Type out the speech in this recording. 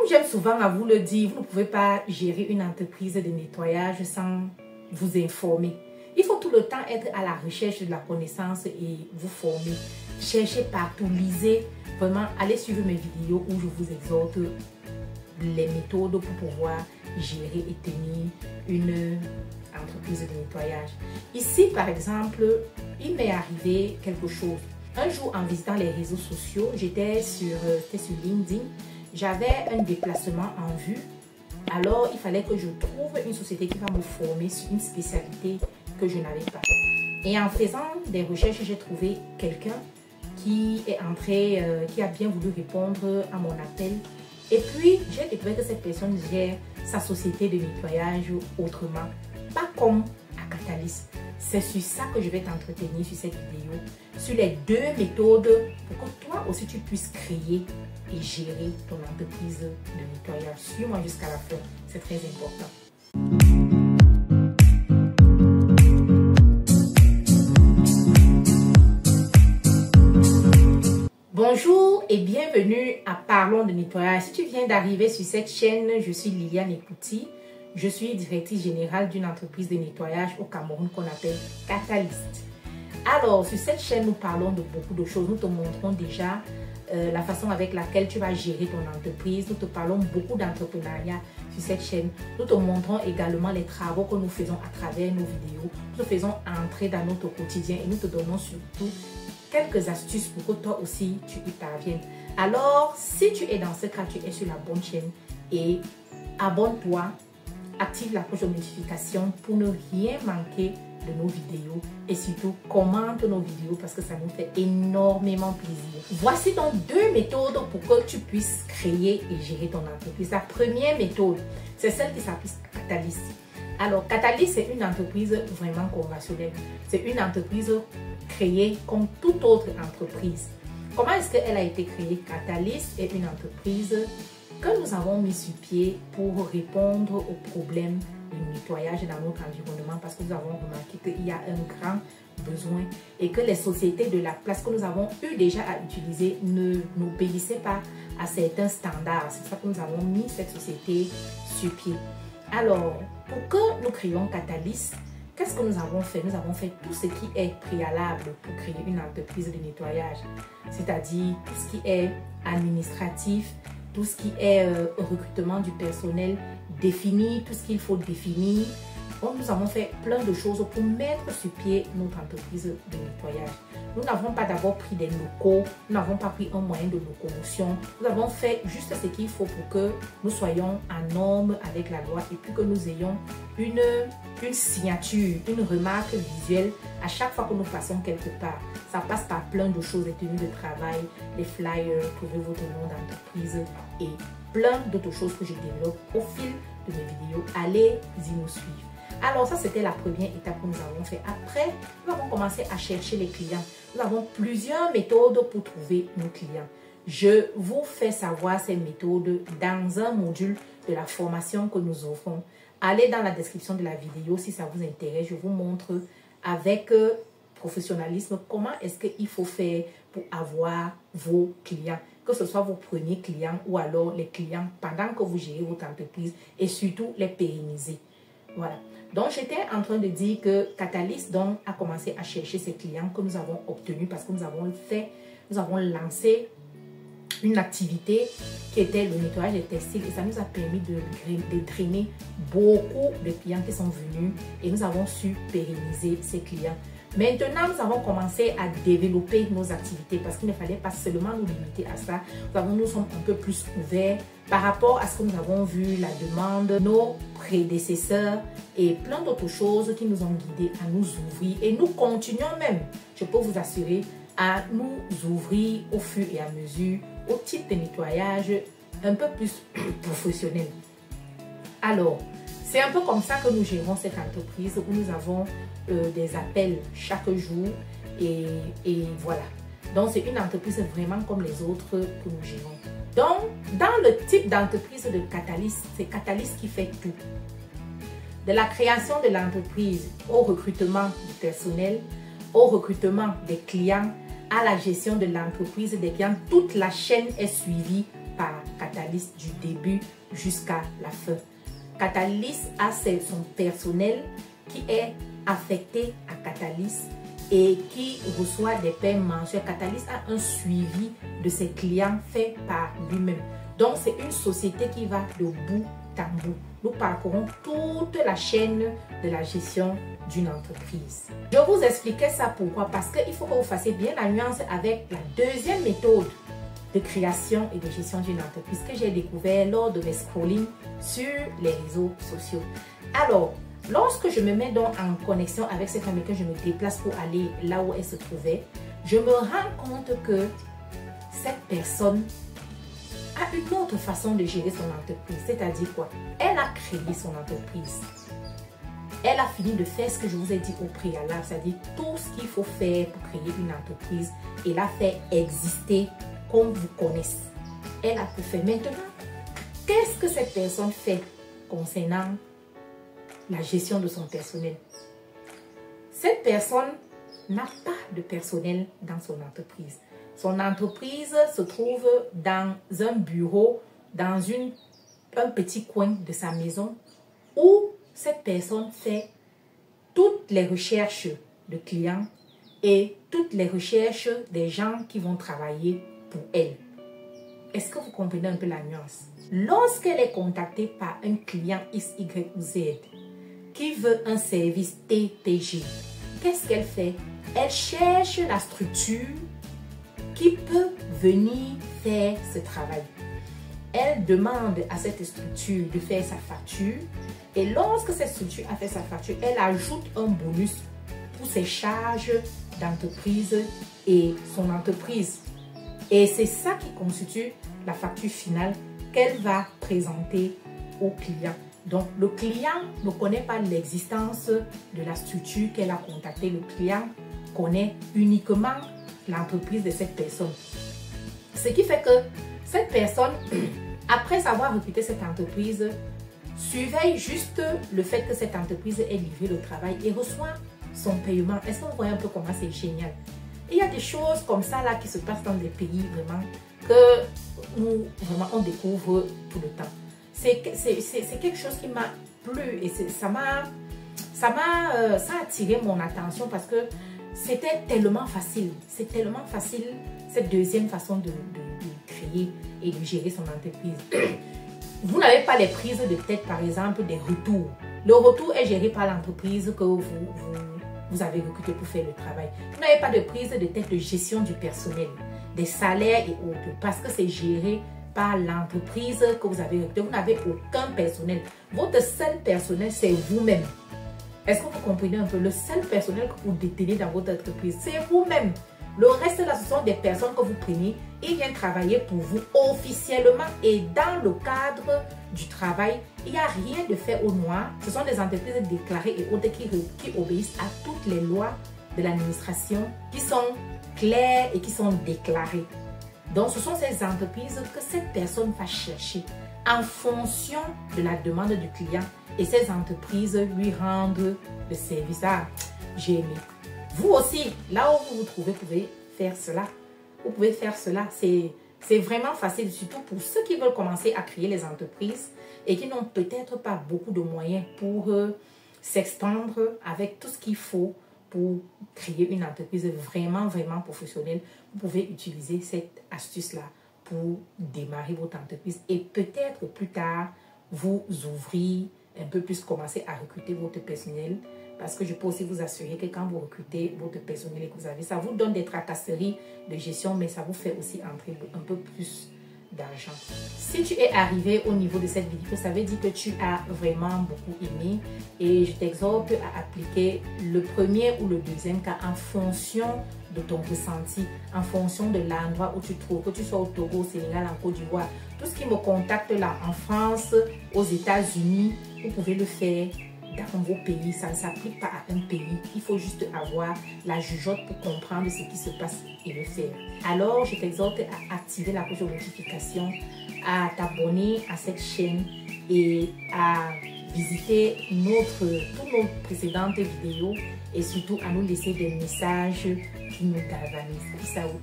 j'aime souvent à vous le dire, vous ne pouvez pas gérer une entreprise de nettoyage sans vous informer. Il faut tout le temps être à la recherche de la connaissance et vous former. Cherchez partout, lisez. Vraiment, allez suivre mes vidéos où je vous exhorte les méthodes pour pouvoir gérer et tenir une entreprise de nettoyage. Ici, par exemple, il m'est arrivé quelque chose. Un jour, en visitant les réseaux sociaux, j'étais sur LinkedIn. J'avais un déplacement en vue. Alors, il fallait que je trouve une société qui va me former sur une spécialité que je n'avais pas. Et en faisant des recherches, j'ai trouvé quelqu'un qui est entré, qui a bien voulu répondre à mon appel. Et puis, j'ai découvert que cette personne gère sa société de nettoyage autrement, pas comme à Catalyst. C'est sur ça que je vais t'entretenir sur cette vidéo, sur les deux méthodes pour que toi aussi tu puisses créer et gérer ton entreprise de nettoyage. Suis-moi jusqu'à la fin, c'est très important. Bonjour et bienvenue à Parlons de nettoyage. Si tu viens d'arriver sur cette chaîne, je suis Liliane Ekouti. Je suis directrice générale d'une entreprise de nettoyage au Cameroun qu'on appelle Catalyst. Alors, sur cette chaîne, nous parlons de beaucoup de choses. Nous te montrons déjà la façon avec laquelle tu vas gérer ton entreprise. Nous te parlons beaucoup d'entrepreneuriat sur cette chaîne. Nous te montrons également les travaux que nous faisons à travers nos vidéos. Nous te faisons entrer dans notre quotidien et nous te donnons surtout quelques astuces pour que toi aussi tu y parviennes. Alors, si tu es dans ce cas, tu es sur la bonne chaîne et abonne-toi, active la cloche de notification pour ne rien manquer de nos vidéos et surtout commente nos vidéos parce que ça nous fait énormément plaisir. Voici donc deux méthodes pour que tu puisses créer et gérer ton entreprise. La première méthode, c'est celle qui s'appelle Catalyst. Alors, Catalyst, c'est une entreprise vraiment conventionnelle. C'est une entreprise créée comme toute autre entreprise. Comment est-ce qu'elle a été créée? Catalyst est une entreprise que nous avons mis sur pied pour répondre aux problèmes de nettoyage dans notre environnement parce que nous avons remarqué qu'il y a un grand besoin et que les sociétés de la place que nous avons eu déjà à utiliser n'obéissaient pas à certains standards. C'est pour ça que nous avons mis cette société sur pied. Alors, pour que nous créions Catalyst, qu'est-ce que nous avons fait? Nous avons fait tout ce qui est préalable pour créer une entreprise de nettoyage, c'est-à-dire tout ce qui est administratif, tout ce qui est recrutement du personnel, définir tout ce qu'il faut définir. Donc, nous avons fait plein de choses pour mettre sur pied notre entreprise de nettoyage. Nous n'avons pas d'abord pris des locaux, nous n'avons pas pris un moyen de locomotion. Nous avons fait juste ce qu'il faut pour que nous soyons en norme avec la loi et puis que nous ayons une signature, une remarque visuelle à chaque fois que nous passons quelque part. Ça passe par plein de choses, les tenues de travail, les flyers, trouver votre nom d'entreprise et plein d'autres choses que je développe au fil de mes vidéos. Allez-y nous suivre. Alors ça, c'était la première étape que nous avons fait. Après, nous avons commencé à chercher les clients. Nous avons plusieurs méthodes pour trouver nos clients. Je vous fais savoir ces méthodes dans un module de la formation que nous offrons. Allez dans la description de la vidéo si ça vous intéresse. Je vous montre avec professionnalisme comment est-ce qu'il faut faire pour avoir vos clients. Que ce soit vos premiers clients ou alors les clients pendant que vous gérez votre entreprise et surtout les pérenniser. Voilà. Donc, j'étais en train de dire que Catalyst donc, a commencé à chercher ces clients que nous avons obtenus parce que nous avons lancé une activité qui était le nettoyage des textiles et ça nous a permis de drainer beaucoup de clients qui sont venus et nous avons su pérenniser ces clients. Maintenant, nous avons commencé à développer nos activités parce qu'il ne fallait pas seulement nous limiter à ça. Nous sommes un peu plus ouverts par rapport à ce que nous avons vu, la demande, nos prédécesseurs et plein d'autres choses qui nous ont guidés à nous ouvrir. Et nous continuons même, je peux vous assurer, à nous ouvrir au fur et à mesure au type de nettoyage un peu plus professionnel. Alors, c'est un peu comme ça que nous gérons cette entreprise où nous avons des appels chaque jour et voilà. Donc, c'est une entreprise vraiment comme les autres que nous gérons. Donc, dans le type d'entreprise de Catalyst, c'est Catalyst qui fait tout. De la création de l'entreprise au recrutement du personnel, au recrutement des clients, à la gestion de l'entreprise des clients, toute la chaîne est suivie par Catalyst du début jusqu'à la fin. Catalyst a son personnel qui est affecté à Catalyst et qui reçoit des paiements mensuels. Catalyst a un suivi de ses clients fait par lui-même. Donc, c'est une société qui va de bout en bout. Nous parcourons toute la chaîne de la gestion d'une entreprise. Je vous expliquais ça pourquoi? Parce qu'il faut que vous fassiez bien la nuance avec la deuxième méthode de création et de gestion d'une entreprise que j'ai découvert lors de mes scrollings sur les réseaux sociaux. Alors, lorsque je me mets donc en connexion avec cette femme et que je me déplace pour aller là où elle se trouvait, je me rends compte que cette personne a une autre façon de gérer son entreprise. C'est-à-dire quoi? Elle a créé son entreprise. Elle a fini de faire ce que je vous ai dit au préalable, c'est-à-dire tout ce qu'il faut faire pour créer une entreprise et la faire exister comme vous connaissez. Elle a tout fait. Maintenant, qu'est-ce que cette personne fait concernant la gestion de son personnel? Cette personne n'a pas de personnel dans son entreprise. Son entreprise se trouve dans un bureau, dans un petit coin de sa maison où cette personne fait toutes les recherches de clients et toutes les recherches des gens qui vont travailler pour elle. Est-ce que vous comprenez un peu la nuance? Lorsqu'elle est contactée par un client X, Y ou Z qui veut un service TPG, qu'est-ce qu'elle fait? Elle cherche la structure qui peut venir faire ce travail. Elle demande à cette structure de faire sa facture et lorsque cette structure a fait sa facture, elle ajoute un bonus pour ses charges d'entreprise et son entreprise. Et c'est ça qui constitue la facture finale qu'elle va présenter au client. Donc, le client ne connaît pas l'existence de la structure qu'elle a contactée. Le client connaît uniquement l'entreprise de cette personne. Ce qui fait que cette personne, après avoir recruté cette entreprise, surveille juste le fait que cette entreprise ait livré le travail et reçoit son paiement. Est-ce que vous voyez un peu comment c'est génial? Il y a des choses comme ça là qui se passent dans des pays vraiment que nous vraiment on découvre tout le temps. C'est quelque chose qui m'a plu et ça a attiré mon attention parce que c'était tellement facile. C'est tellement facile cette deuxième façon de créer et de gérer son entreprise. Vous n'avez pas les prises de tête, par exemple, des retours. Le retour est géré par l'entreprise que vous avez recruté pour faire le travail. Vous n'avez pas de prise de tête de gestion du personnel, des salaires et autres, parce que c'est géré par l'entreprise que vous avez recruté. Vous n'avez aucun personnel. Votre seul personnel, c'est vous-même. Est-ce que vous comprenez un peu? Le seul personnel que vous détenez dans votre entreprise, c'est vous-même. Le reste, là, ce sont des personnes que vous prenez. Ils viennent travailler pour vous officiellement. Et dans le cadre du travail, il n'y a rien de fait au noir. Ce sont des entreprises déclarées et autres qui obéissent à toutes les lois de l'administration qui sont claires et qui sont déclarées. Donc, ce sont ces entreprises que cette personne va chercher en fonction de la demande du client. Et ces entreprises lui rendent le service. Ah, j'ai aimé. Vous aussi, là où vous vous trouvez, vous pouvez faire cela. Vous pouvez faire cela. C'est vraiment facile, surtout pour ceux qui veulent commencer à créer les entreprises et qui n'ont peut-être pas beaucoup de moyens pour s'extendre avec tout ce qu'il faut pour créer une entreprise vraiment, vraiment professionnelle. Vous pouvez utiliser cette astuce-là pour démarrer votre entreprise et peut-être plus tard, vous ouvrir un peu plus, commencer à recruter votre personnel. Parce que je peux aussi vous assurer que quand vous recrutez votre personnel et que vous avez, ça vous donne des tracasseries de gestion, mais ça vous fait aussi entrer un peu plus d'argent. Si tu es arrivé au niveau de cette vidéo, ça veut dire que tu as vraiment beaucoup aimé et je t'exhorte à appliquer le premier ou le deuxième cas en fonction de ton ressenti, en fonction de l'endroit où tu te trouves, que tu sois au Togo, au Sénégal, en Côte d'Ivoire. Tout ce qui me contacte là en France, aux États-Unis, vous pouvez le faire dans vos pays. Ça ne s'applique pas à un pays. Il faut juste avoir la jugeote pour comprendre ce qui se passe et le faire. Alors, je t'exhorte à activer la cloche de notification, à t'abonner à cette chaîne et à visiter toutes nos précédentes vidéos et surtout à nous laisser des messages qui nous galvanisent. Peace out.